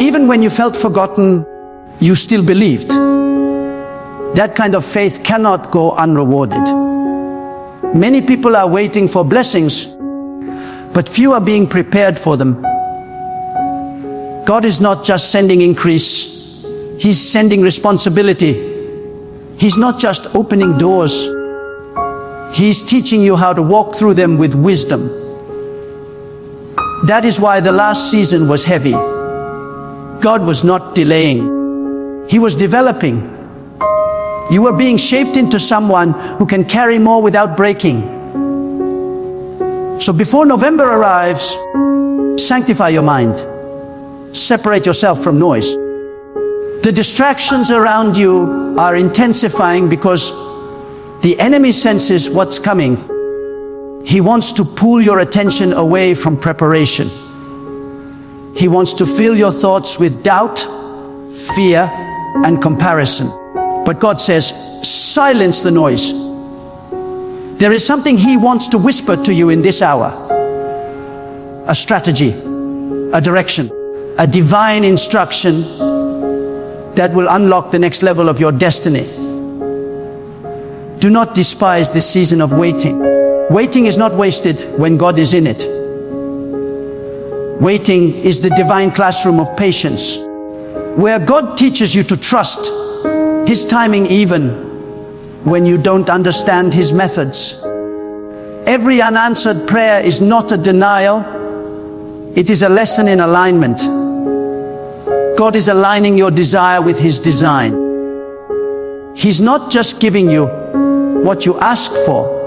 Even when you felt forgotten, you still believed. That kind of faith cannot go unrewarded. Many people are waiting for blessings, but few are being prepared for them. God is not just sending increase, He's sending responsibility. He's not just opening doors, He's teaching you how to walk through them with wisdom. That is why the last season was heavy. God was not delaying, He was developing. You were being shaped into someone who can carry more without breaking. So before November arrives, sanctify your mind. Separate yourself from noise. The distractions around you are intensifying because the enemy senses what's coming. He wants to pull your attention away from preparation. He wants to fill your thoughts with doubt, fear, and comparison. But God says, silence the noise. There is something He wants to whisper to you in this hour. A strategy, a direction, a divine instruction that will unlock the next level of your destiny. Do not despise this season of waiting. Waiting is not wasted when God is in it. Waiting is the divine classroom of patience, where God teaches you to trust His timing even when you don't understand His methods. Every unanswered prayer is not a denial, it is a lesson in alignment. God is aligning your desire with His design. He's not just giving you what you ask for,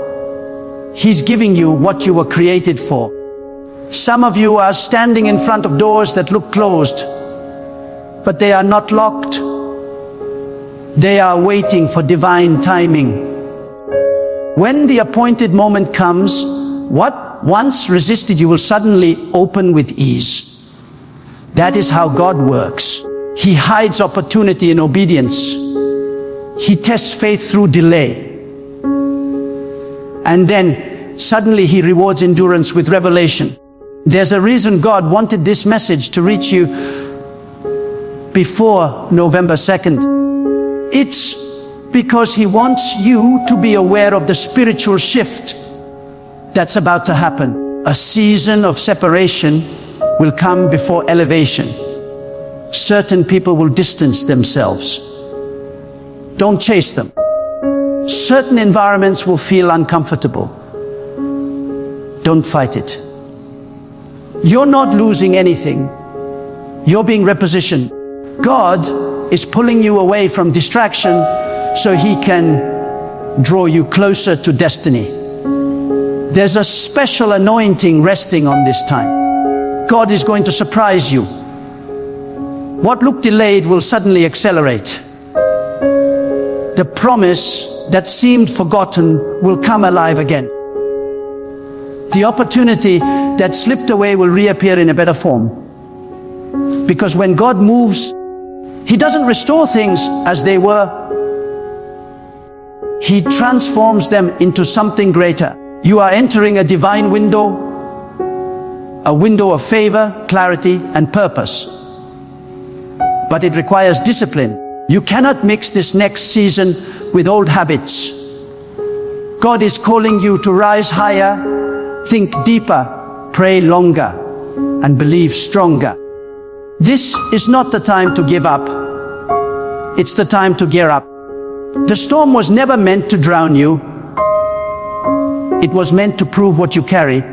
He's giving you what you were created for. Some of you are standing in front of doors that look closed, but they are not locked. They are waiting for divine timing. When the appointed moment comes, what once resisted you will suddenly open with ease. That is how God works. He hides opportunity in obedience. He tests faith through delay. And then suddenly He rewards endurance with revelation. There's a reason God wanted this message to reach you before November 2nd. It's because He wants you to be aware of the spiritual shift that's about to happen. A season of separation will come before elevation. Certain people will distance themselves. Don't chase them. Certain environments will feel uncomfortable. Don't fight it. You're not losing anything. You're being repositioned. God is pulling you away from distraction so He can draw you closer to destiny. There's a special anointing resting on this time. God is going to surprise you. What looked delayed will suddenly accelerate. The promise that seemed forgotten will come alive again. The opportunity that slipped away will reappear in a better form. Because when God moves, He doesn't restore things as they were. He transforms them into something greater. You are entering a divine window, a window of favor, clarity, and purpose. But it requires discipline. You cannot mix this next season with old habits. God is calling you to rise higher, think deeper, pray longer, and believe stronger. This is not the time to give up. It's the time to gear up. The storm was never meant to drown you. It was meant to prove what you carry.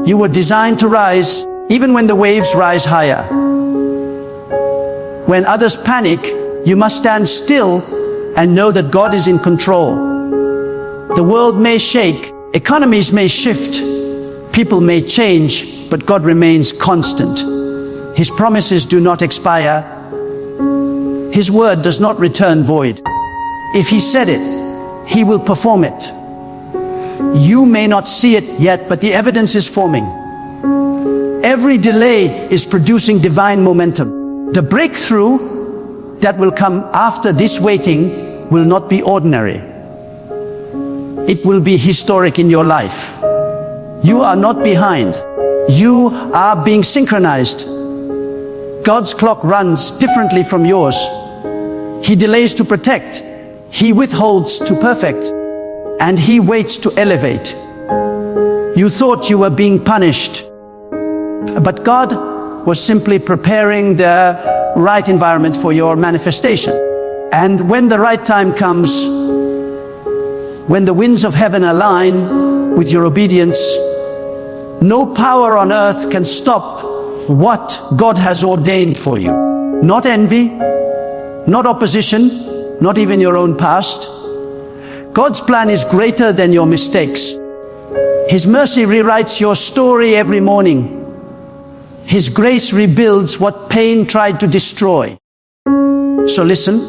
You were designed to rise, even when the waves rise higher. When others panic, you must stand still and know that God is in control. The world may shake, economies may shift, people may change, but God remains constant. His promises do not expire. His word does not return void. If He said it, He will perform it. You may not see it yet, but the evidence is forming. Every delay is producing divine momentum. The breakthrough that will come after this waiting will not be ordinary. It will be historic in your life. You are not behind. You are being synchronized. God's clock runs differently from yours. He delays to protect, He withholds to perfect, and He waits to elevate. You thought you were being punished, but God was simply preparing the right environment for your manifestation. And when the right time comes, when the winds of heaven align with your obedience, no power on earth can stop what God has ordained for you. Not envy, not opposition, not even your own past. God's plan is greater than your mistakes. His mercy rewrites your story every morning. His grace rebuilds what pain tried to destroy. So listen,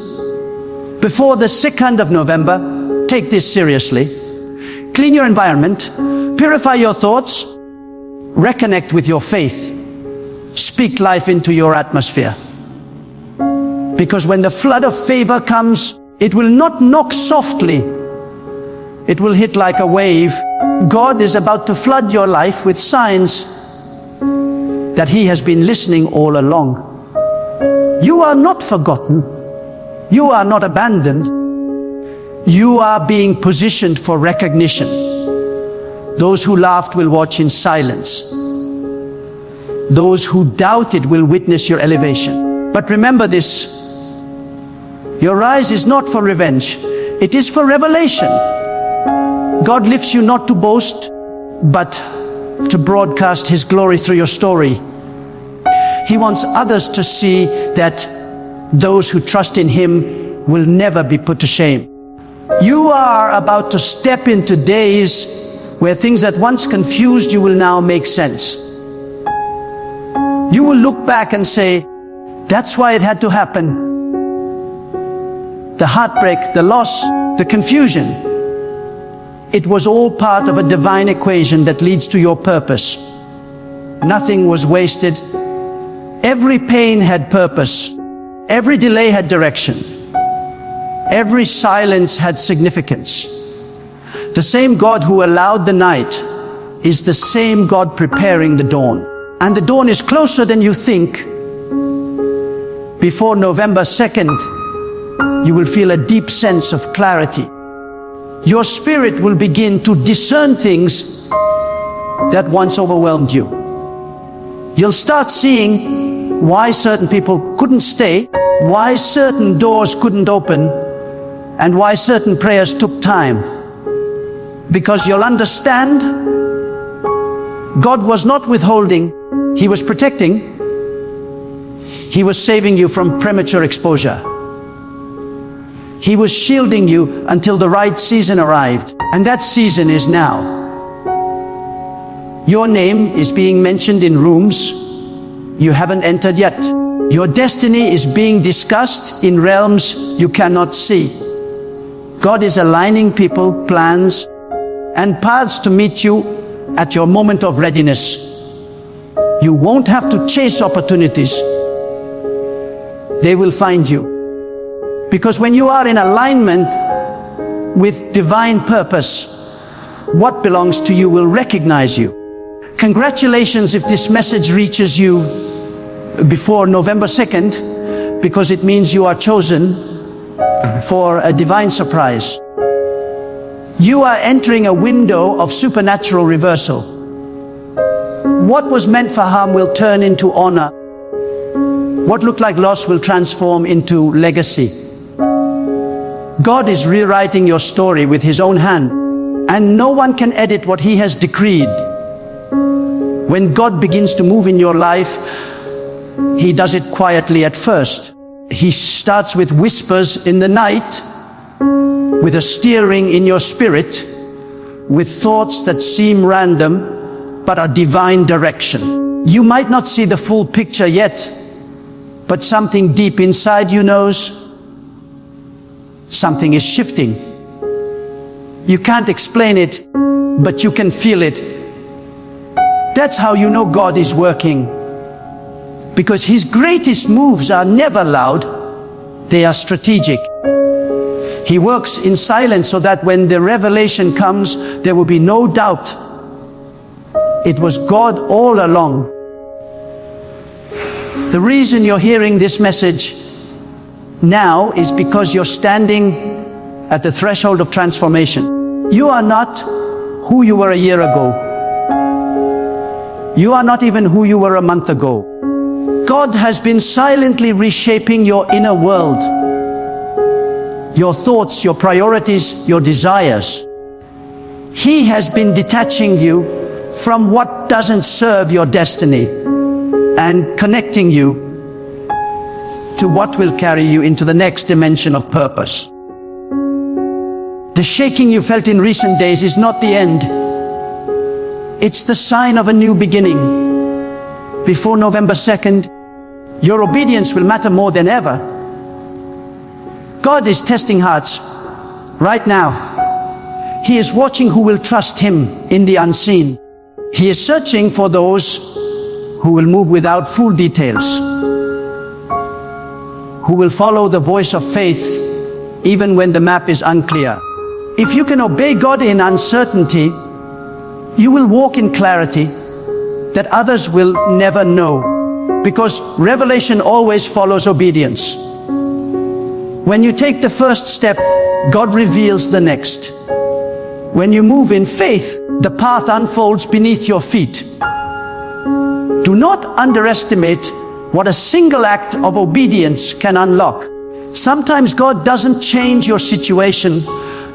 before the 2nd of November, take this seriously. Clean your environment, purify your thoughts, reconnect with your faith. Speak life into your atmosphere. Because when the flood of favor comes, it will not knock softly. It will hit like a wave. God is about to flood your life with signs that He has been listening all along. You are not forgotten. You are not abandoned. You are being positioned for recognition. Those who laughed will watch in silence. Those who doubted will witness your elevation. But remember this, your rise is not for revenge, it is for revelation. God lifts you not to boast, but to broadcast His glory through your story. He wants others to see that those who trust in Him will never be put to shame. You are about to step into days where things that once confused you will now make sense. You will look back and say, that's why it had to happen. The heartbreak, the loss, the confusion. It was all part of a divine equation that leads to your purpose. Nothing was wasted. Every pain had purpose. Every delay had direction. Every silence had significance. The same God who allowed the night is the same God preparing the dawn. And the dawn is closer than you think. Before November 2nd, you will feel a deep sense of clarity. Your spirit will begin to discern things that once overwhelmed you. You'll start seeing why certain people couldn't stay, why certain doors couldn't open, and why certain prayers took time. Because you'll understand God was not withholding, He was protecting. He was saving you from premature exposure. He was shielding you until the right season arrived. And that season is now. Your name is being mentioned in rooms you haven't entered yet. Your destiny is being discussed in realms you cannot see. God is aligning people, plans, and paths to meet you at your moment of readiness. You won't have to chase opportunities. They will find you. Because when you are in alignment with divine purpose, what belongs to you will recognize you. Congratulations if this message reaches you before November 2nd, because it means you are chosen for a divine surprise. You are entering a window of supernatural reversal. What was meant for harm will turn into honor. What looked like loss will transform into legacy. God is rewriting your story with His own hand, and no one can edit what He has decreed. When God begins to move in your life, He does it quietly at first. He starts with whispers in the night, with a steering in your spirit, with thoughts that seem random, but are divine direction. You might not see the full picture yet, but something deep inside you knows something is shifting. You can't explain it, but you can feel it. That's how you know God is working. Because His greatest moves are never loud, they are strategic. He works in silence so that when the revelation comes, there will be no doubt. It was God all along. The reason you're hearing this message now is because you're standing at the threshold of transformation. You are not who you were a year ago. You are not even who you were a month ago. God has been silently reshaping your inner world, your thoughts, your priorities, your desires. He has been detaching you from what doesn't serve your destiny and connecting you to what will carry you into the next dimension of purpose. The shaking you felt in recent days is not the end. It's the sign of a new beginning. Before November 2nd, your obedience will matter more than ever. God is testing hearts right now. He is watching who will trust Him in the unseen. He is searching for those who will move without full details, who will follow the voice of faith even when the map is unclear. If you can obey God in uncertainty, you will walk in clarity that others will never know, because revelation always follows obedience. When you take the first step, God reveals the next. When you move in faith, the path unfolds beneath your feet. Do not underestimate what a single act of obedience can unlock. Sometimes God doesn't change your situation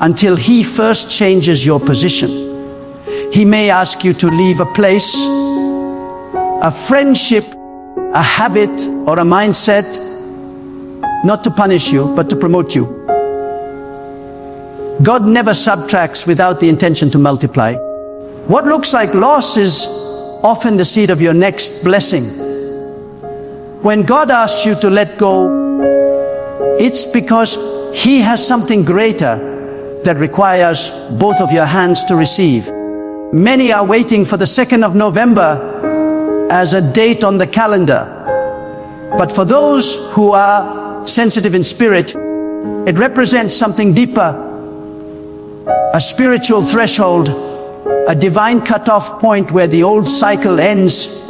until He first changes your position. He may ask you to leave a place, a friendship, a habit, or a mindset, not to punish you, but to promote you. God never subtracts without the intention to multiply. What looks like loss is often the seed of your next blessing. When God asks you to let go, it's because He has something greater that requires both of your hands to receive. Many are waiting for the 2nd of November as a date on the calendar. But for those who are sensitive in spirit, it represents something deeper, a spiritual threshold, a divine cutoff point where the old cycle ends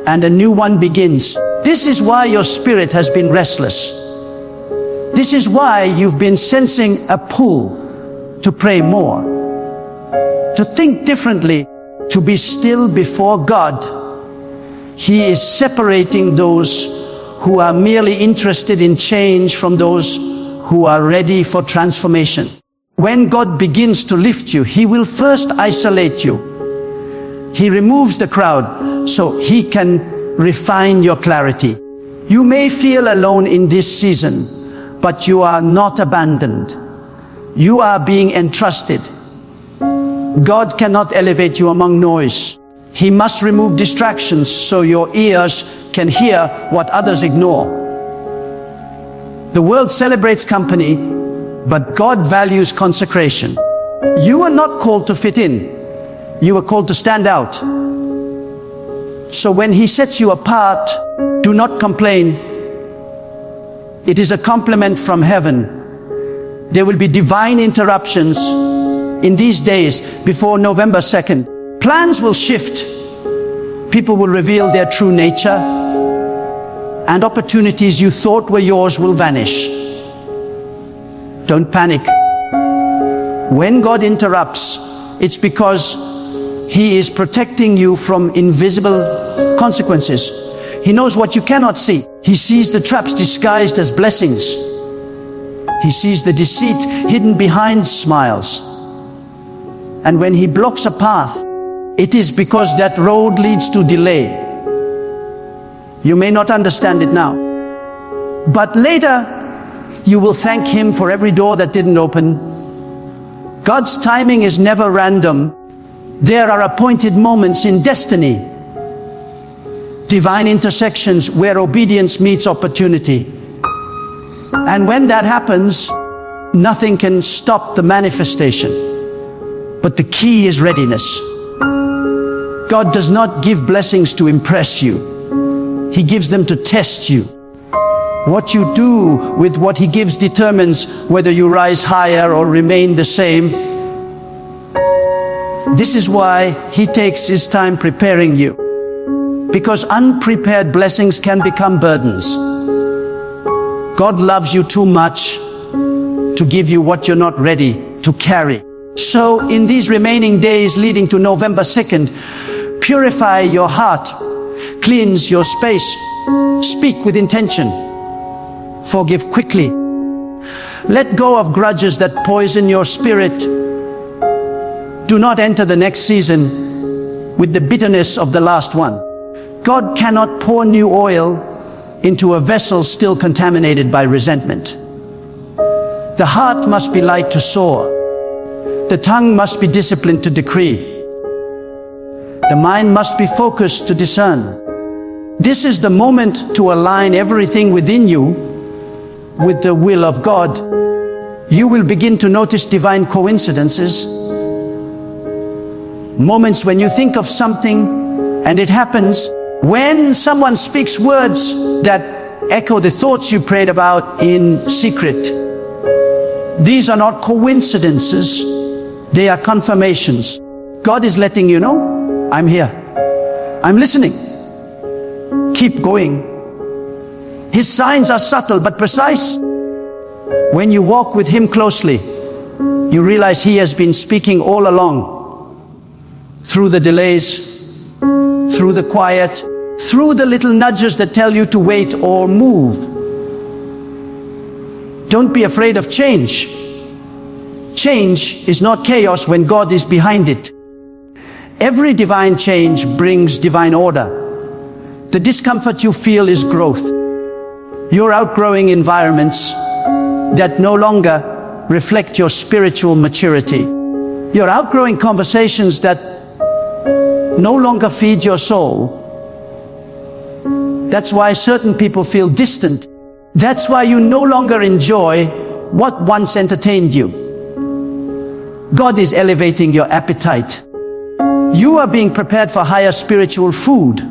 and a new one begins. This is why your spirit has been restless. This is why you've been sensing a pull to pray more, to think differently, to be still before God. He is separating those who are merely interested in change from those who are ready for transformation. When God begins to lift you, He will first isolate you. He removes the crowd so He can refine your clarity. You may feel alone in this season, but you are not abandoned. You are being entrusted. God cannot elevate you among noise. He must remove distractions so your ears can hear what others ignore. The world celebrates company, but God values consecration. You are not called to fit in. You are called to stand out. So when He sets you apart, do not complain. It is a compliment from heaven. There will be divine interruptions in these days before November 2nd. Plans will shift. People will reveal their true nature, and opportunities you thought were yours will vanish. Don't panic. When God interrupts, it's because He is protecting you from invisible consequences. He knows what you cannot see. He sees the traps disguised as blessings. He sees the deceit hidden behind smiles. And when He blocks a path, it is because that road leads to delay. You may not understand it now, but later you will thank Him for every door that didn't open. God's timing is never random. There are appointed moments in destiny, divine intersections where obedience meets opportunity. And when that happens, nothing can stop the manifestation. But the key is readiness. God does not give blessings to impress you. He gives them to test you. What you do with what He gives determines whether you rise higher or remain the same. This is why He takes His time preparing you. because unprepared blessings can become burdens. God loves you too much to give you what you're not ready to carry. So in these remaining days leading to November 2nd, purify your heart, cleanse your space, speak with intention, forgive quickly. Let go of grudges that poison your spirit. Do not enter the next season with the bitterness of the last one. God cannot pour new oil into a vessel still contaminated by resentment. The heart must be light to soar. The tongue must be disciplined to decree. The mind must be focused to discern. This is the moment to align everything within you with the will of God. You will begin to notice divine coincidences. Moments when you think of something and it happens. When someone speaks words that echo the thoughts you prayed about in secret. These are not coincidences, they are confirmations. God is letting you know, I'm here. I'm listening. Keep going. His signs are subtle but precise. When you walk with Him closely, you realize He has been speaking all along. Through the delays, through the quiet, through the little nudges that tell you to wait or move. Don't be afraid of change. Change is not chaos when God is behind it. Every divine change brings divine order. The discomfort you feel is growth. You're outgrowing environments that no longer reflect your spiritual maturity. You're outgrowing conversations that no longer feed your soul. That's why certain people feel distant. That's why you no longer enjoy what once entertained you. God is elevating your appetite. You are being prepared for higher spiritual food,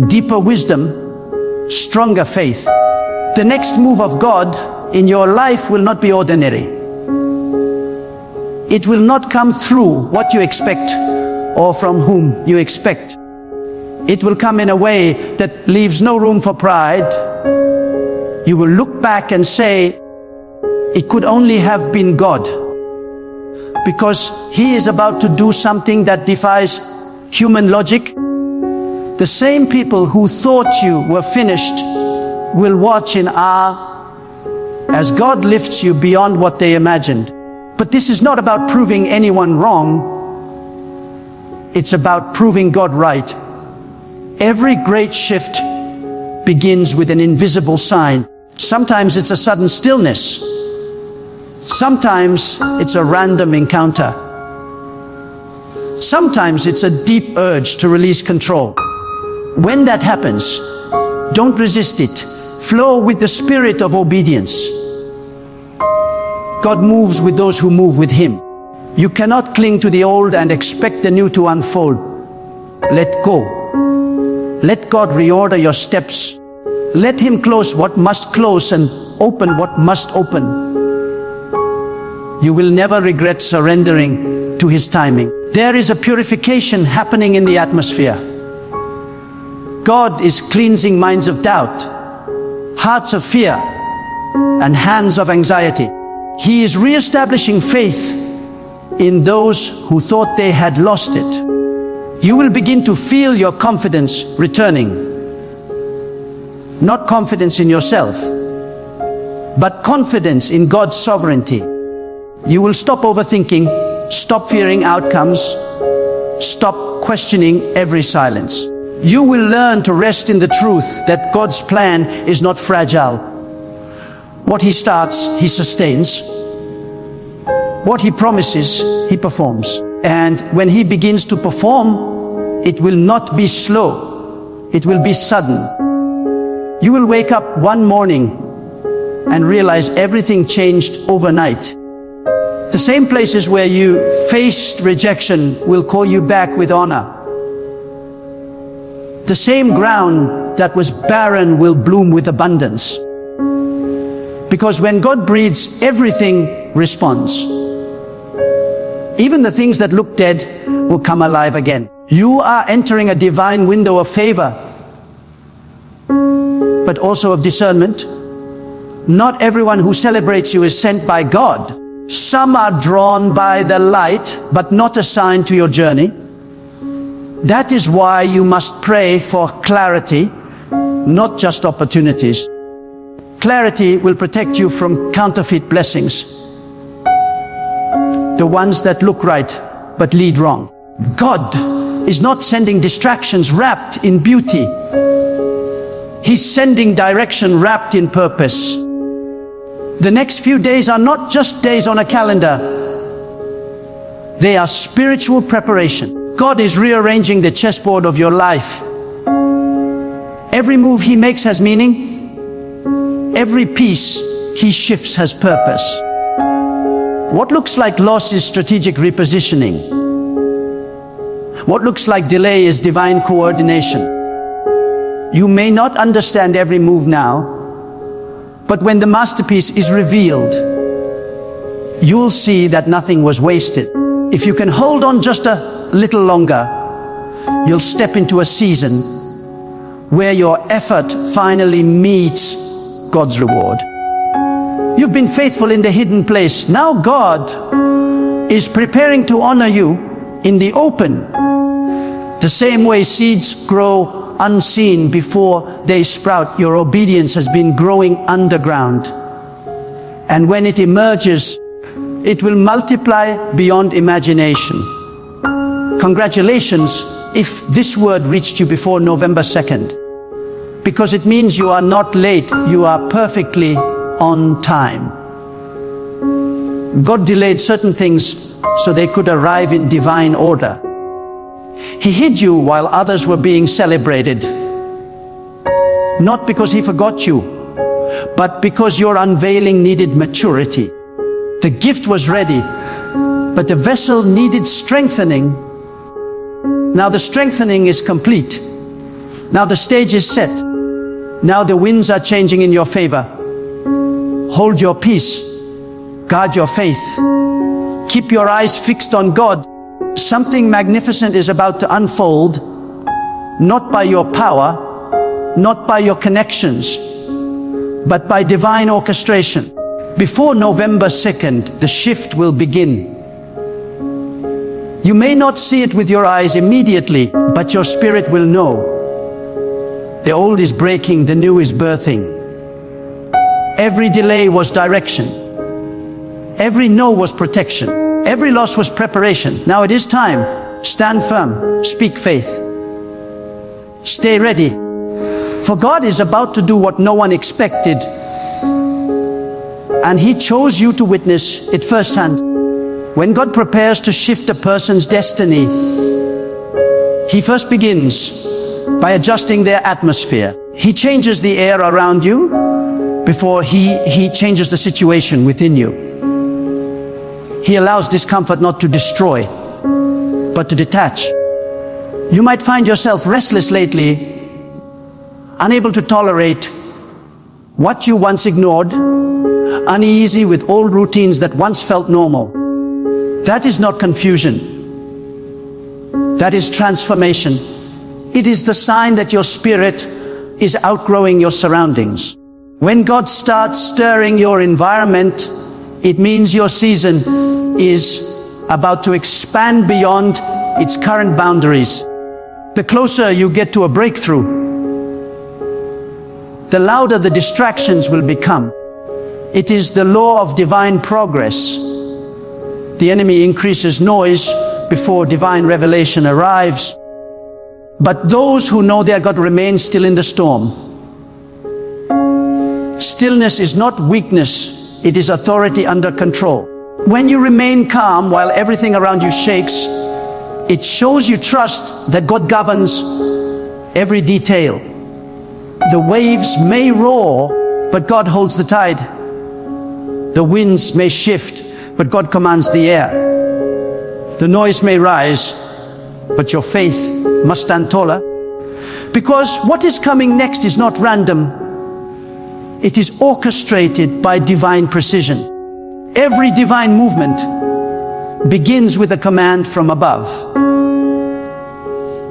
deeper wisdom, stronger faith. The next move of God in your life will not be ordinary. It will not come through what you expect or from whom you expect. It will come in a way that leaves no room for pride. You will look back and say, it could only have been God. Because He is about to do something that defies human logic. The same people who thought you were finished will watch in awe as God lifts you beyond what they imagined. But this is not about proving anyone wrong. It's about proving God right. Every great shift begins with an invisible sign. Sometimes it's a sudden stillness. Sometimes it's a random encounter. Sometimes it's a deep urge to release control. When that happens, don't resist it. Flow with the spirit of obedience. God moves with those who move with Him. You cannot cling to the old and expect the new to unfold. Let go. Let God reorder your steps. Let Him close what must close and open what must open. You will never regret surrendering to His timing. There is a purification happening in the atmosphere. God is cleansing minds of doubt, hearts of fear, and hands of anxiety. He is reestablishing faith in those who thought they had lost it. You will begin to feel your confidence returning. Not confidence in yourself, but confidence in God's sovereignty. You will stop overthinking, stop fearing outcomes, stop questioning every silence. You will learn to rest in the truth that God's plan is not fragile. What He starts, He sustains. What He promises, He performs. And when He begins to perform, it will not be slow. It will be sudden. You will wake up one morning and realize everything changed overnight. The same places where you faced rejection will call you back with honor. The same ground that was barren will bloom with abundance. Because when God breathes, everything responds. Even the things that look dead will come alive again. You are entering a divine window of favor, but also of discernment. Not everyone who celebrates you is sent by God. Some are drawn by the light, but not assigned to your journey. That is why you must pray for clarity, not just opportunities. Clarity will protect you from counterfeit blessings, the ones that look right but lead wrong. God is not sending distractions wrapped in beauty. He's sending direction wrapped in purpose. The next few days are not just days on a calendar. They are spiritual preparation. God is rearranging the chessboard of your life. Every move He makes has meaning. Every piece He shifts has purpose. What looks like loss is strategic repositioning. What looks like delay is divine coordination. You may not understand every move now, but when the masterpiece is revealed, you'll see that nothing was wasted. If you can hold on just a little longer, you'll step into a season where your effort finally meets God's reward. You've been faithful in the hidden place. Now God is preparing to honor you in the open. The same way seeds grow unseen before they sprout, your obedience has been growing underground. And when it emerges, it will multiply beyond imagination. Congratulations if this word reached you before November 2nd, because it means you are not late, you are perfectly on time. God delayed certain things so they could arrive in divine order. He hid you while others were being celebrated. Not because He forgot you, but because your unveiling needed maturity. The gift was ready, but the vessel needed strengthening. Now the strengthening is complete. Now the stage is set. Now the winds are changing in your favor. Hold your peace. Guard your faith. Keep your eyes fixed on God. Something magnificent is about to unfold, not by your power, not by your connections, but by divine orchestration. Before November 2nd, the shift will begin. You may not see it with your eyes immediately, but your spirit will know. The old is breaking, the new is birthing. Every delay was direction. Every no was protection. Every loss was preparation. Now it is time. Stand firm. Speak faith. Stay ready. For God is about to do what no one expected. And He chose you to witness it firsthand. When God prepares to shift a person's destiny, He first begins by adjusting their atmosphere. He changes the air around you before He changes the situation within you. He allows discomfort not to destroy, but to detach. You might find yourself restless lately, unable to tolerate what you once ignored, uneasy with old routines that once felt normal. That is not confusion. That is transformation. It is the sign that your spirit is outgrowing your surroundings. When God starts stirring your environment, it means your season is about to expand beyond its current boundaries. The closer you get to a breakthrough, the louder the distractions will become. It is the law of divine progress. The enemy increases noise before divine revelation arrives. But those who know their God remain still in the storm. Stillness is not weakness, it is authority under control. When you remain calm while everything around you shakes, it shows you trust that God governs every detail. The waves may roar, but God holds the tide. The winds may shift, but God commands the air. The noise may rise, but your faith must stand taller. Because what is coming next is not random. It is orchestrated by divine precision. Every divine movement begins with a command from above.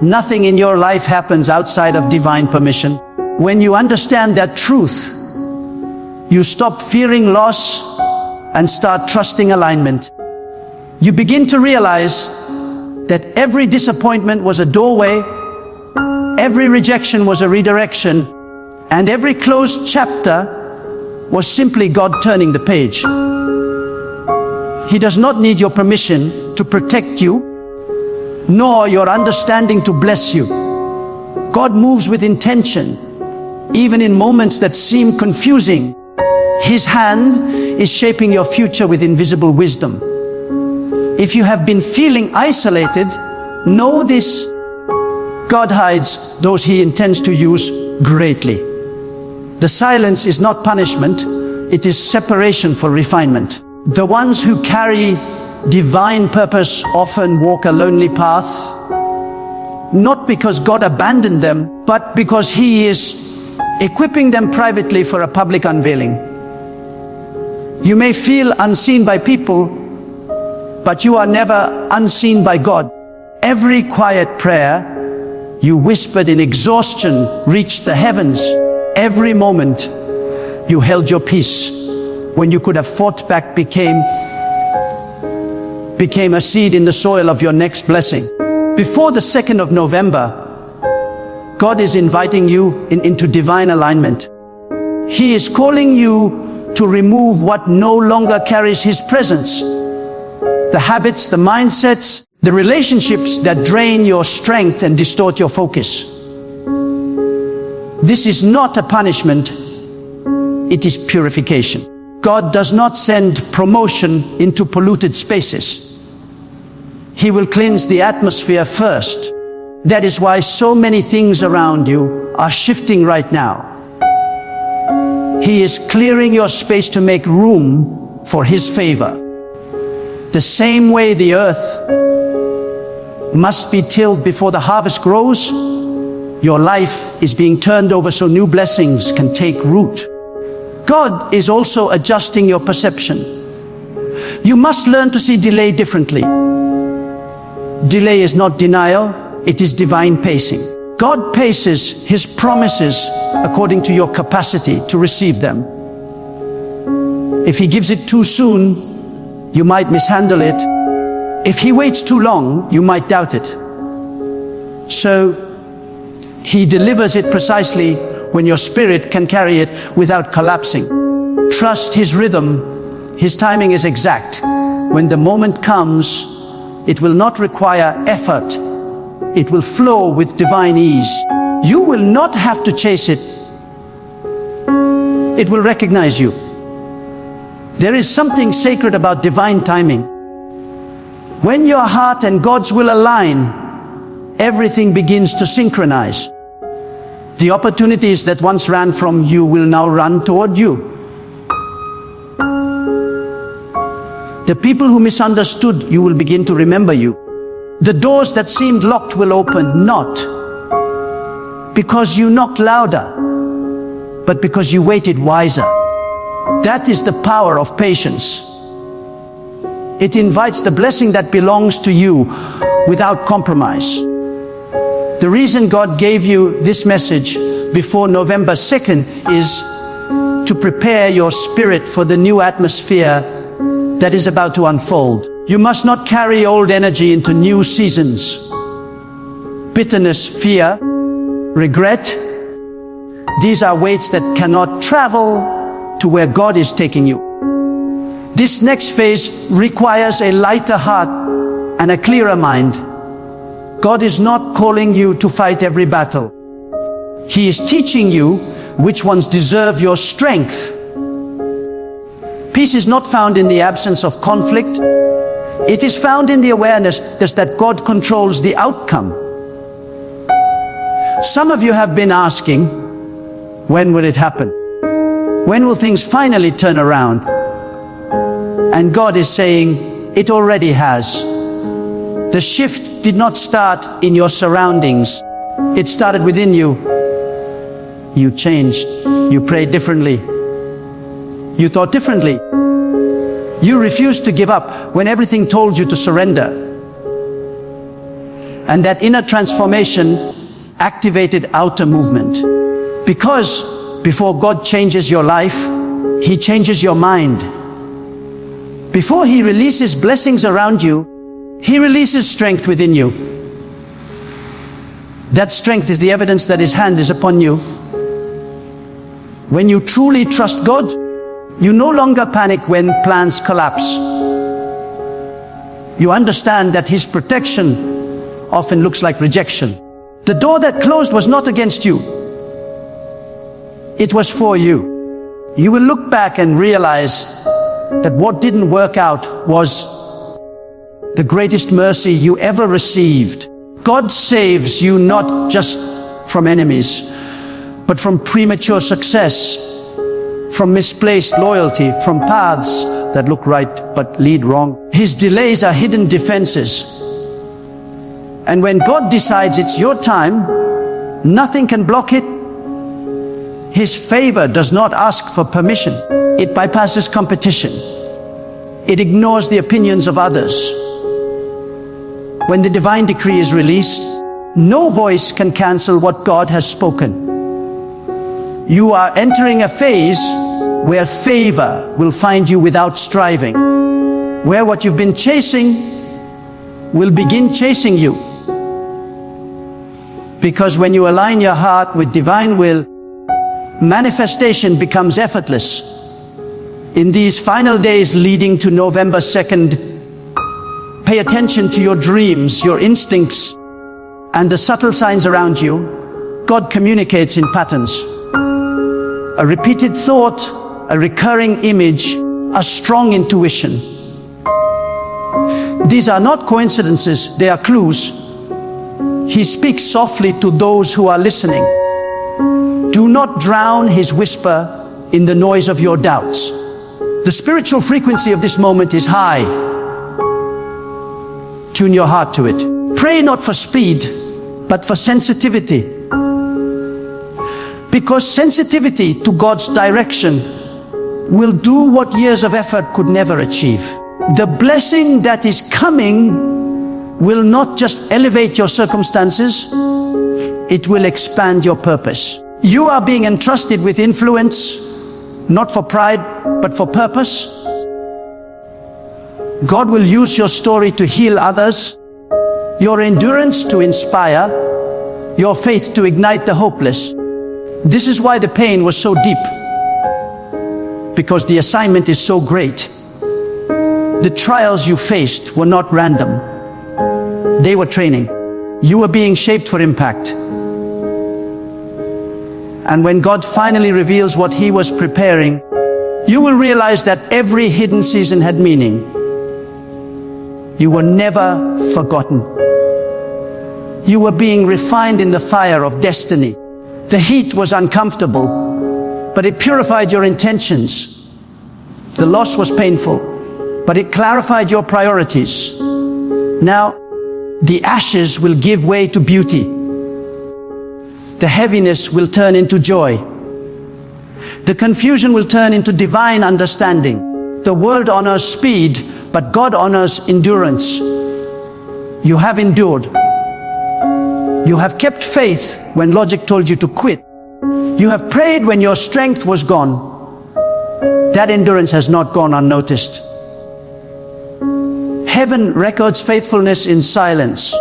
Nothing in your life happens outside of divine permission. When you understand that truth, you stop fearing loss and start trusting alignment. You begin to realize that every disappointment was a doorway, every rejection was a redirection, and every closed chapter was simply God turning the page. He does not need your permission to protect you, nor your understanding to bless you. God moves with intention, even in moments that seem confusing. His hand is shaping your future with invisible wisdom. If you have been feeling isolated, know this: God hides those He intends to use greatly. The silence is not punishment, it is separation for refinement. The ones who carry divine purpose often walk a lonely path, not because God abandoned them, but because He is equipping them privately for a public unveiling. You may feel unseen by people, but you are never unseen by God. Every quiet prayer you whispered in exhaustion reached the heavens. Every moment you held your peace when you could have fought back became a seed in the soil of your next blessing. Before the 2nd of November, God is inviting you into divine alignment. He is calling you to remove what no longer carries His presence. The habits, the mindsets, the relationships that drain your strength and distort your focus. This is not a punishment, it is purification. God does not send promotion into polluted spaces. He will cleanse the atmosphere first. That is why so many things around you are shifting right now. He is clearing your space to make room for His favor. The same way the earth must be tilled before the harvest grows, your life is being turned over so new blessings can take root. God is also adjusting your perception. You must learn to see delay differently. Delay is not denial, it is divine pacing. God paces His promises according to your capacity to receive them. If He gives it too soon, you might mishandle it. If He waits too long, you might doubt it. So He delivers it precisely when your spirit can carry it without collapsing. Trust His rhythm. His timing is exact. When the moment comes, it will not require effort. It will flow with divine ease. You will not have to chase it. It will recognize you. There is something sacred about divine timing. When your heart and God's will align, everything begins to synchronize. The opportunities that once ran from you will now run toward you. The people who misunderstood you will begin to remember you. The doors that seemed locked will open, not because you knocked louder, but because you waited wiser. That is the power of patience. It invites the blessing that belongs to you without compromise. The reason God gave you this message before November 2nd is to prepare your spirit for the new atmosphere that is about to unfold. You must not carry old energy into new seasons. Bitterness, fear, regret, these are weights that cannot travel to where God is taking you. This next phase requires a lighter heart and a clearer mind. God is not calling you to fight every battle. He is teaching you which ones deserve your strength. Peace is not found in the absence of conflict. It is found in the awareness that God controls the outcome. Some of you have been asking, when will it happen? When will things finally turn around? And God is saying, it already has. The shift did not start in your surroundings. It started within you. You changed. You prayed differently. You thought differently. You refused to give up when everything told you to surrender. And that inner transformation activated outer movement. Because before God changes your life, He changes your mind. Before He releases blessings around you, He releases strength within you. That strength is the evidence that His hand is upon you. When you truly trust God, you no longer panic when plans collapse. You understand that His protection often looks like rejection. The door that closed was not against you. It was for you. You will look back and realize that what didn't work out was the greatest mercy you ever received. God saves you not just from enemies, but from premature success, from misplaced loyalty, from paths that look right but lead wrong. His delays are hidden defenses. And when God decides it's your time, nothing can block it. His favor does not ask for permission. It bypasses competition. It ignores the opinions of others. When the divine decree is released, no voice can cancel what God has spoken. You are entering a phase where favor will find you without striving, where what you've been chasing will begin chasing you. Because when you align your heart with divine will, manifestation becomes effortless. In these final days leading to November 2nd, pay attention to your dreams, your instincts, and the subtle signs around you. God communicates in patterns. A repeated thought, a recurring image, a strong intuition. These are not coincidences, they are clues. He speaks softly to those who are listening. Do not drown His whisper in the noise of your doubts. The spiritual frequency of this moment is high. Tune your heart to it. Pray not for speed, but for sensitivity. Because sensitivity to God's direction will do what years of effort could never achieve. The blessing that is coming will not just elevate your circumstances, it will expand your purpose. You are being entrusted with influence, not for pride, but for purpose. God will use your story to heal others, your endurance to inspire, your faith to ignite the hopeless. This is why the pain was so deep, because the assignment is so great. The trials you faced were not random. They were training. You were being shaped for impact. And when God finally reveals what He was preparing, you will realize that every hidden season had meaning. You were never forgotten. You were being refined in the fire of destiny. The heat was uncomfortable, but it purified your intentions. The loss was painful, but it clarified your priorities. Now, the ashes will give way to beauty. The heaviness will turn into joy. The confusion will turn into divine understanding. The world honors speed, but God honors endurance. You have endured. You have kept faith when logic told you to quit. You have prayed when your strength was gone. That endurance has not gone unnoticed. Heaven records faithfulness in silence.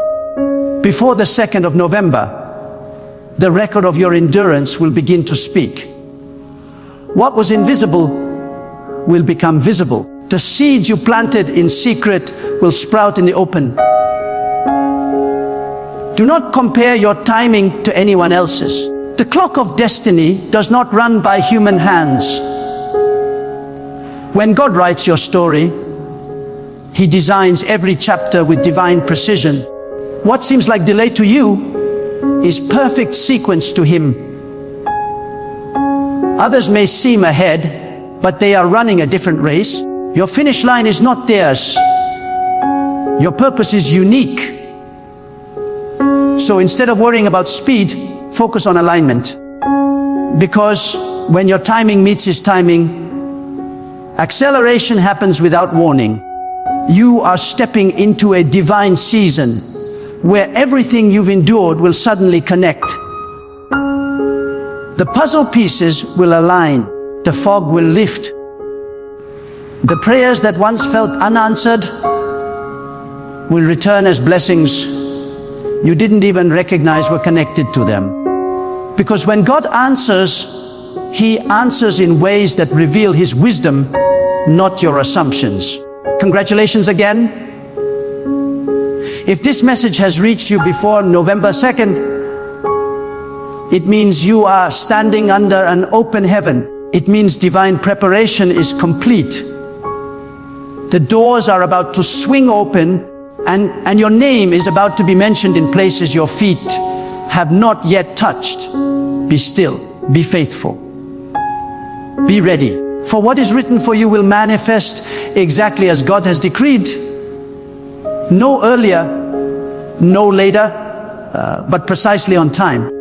Before the 2nd of November, the record of your endurance will begin to speak. What was invisible will become visible. The seeds you planted in secret will sprout in the open. Do not compare your timing to anyone else's. The clock of destiny does not run by human hands. When God writes your story, He designs every chapter with divine precision. What seems like delay to you is perfect sequence to Him. Others may seem ahead, but they are running a different race. Your finish line is not theirs. Your purpose is unique. So instead of worrying about speed, focus on alignment. Because when your timing meets His timing, acceleration happens without warning. You are stepping into a divine season where everything you've endured will suddenly connect. The puzzle pieces will align. The fog will lift. The prayers that once felt unanswered will return as blessings you didn't even recognize were connected to them. Because when God answers, He answers in ways that reveal His wisdom, not your assumptions. Congratulations again. If this message has reached you before November 2nd, it means you are standing under an open heaven. It means divine preparation is complete. The doors are about to swing open, and your name is about to be mentioned in places your feet have not yet touched. Be still, be faithful, be ready. For what is written for you will manifest exactly as God has decreed. No earlier, no later, but precisely on time.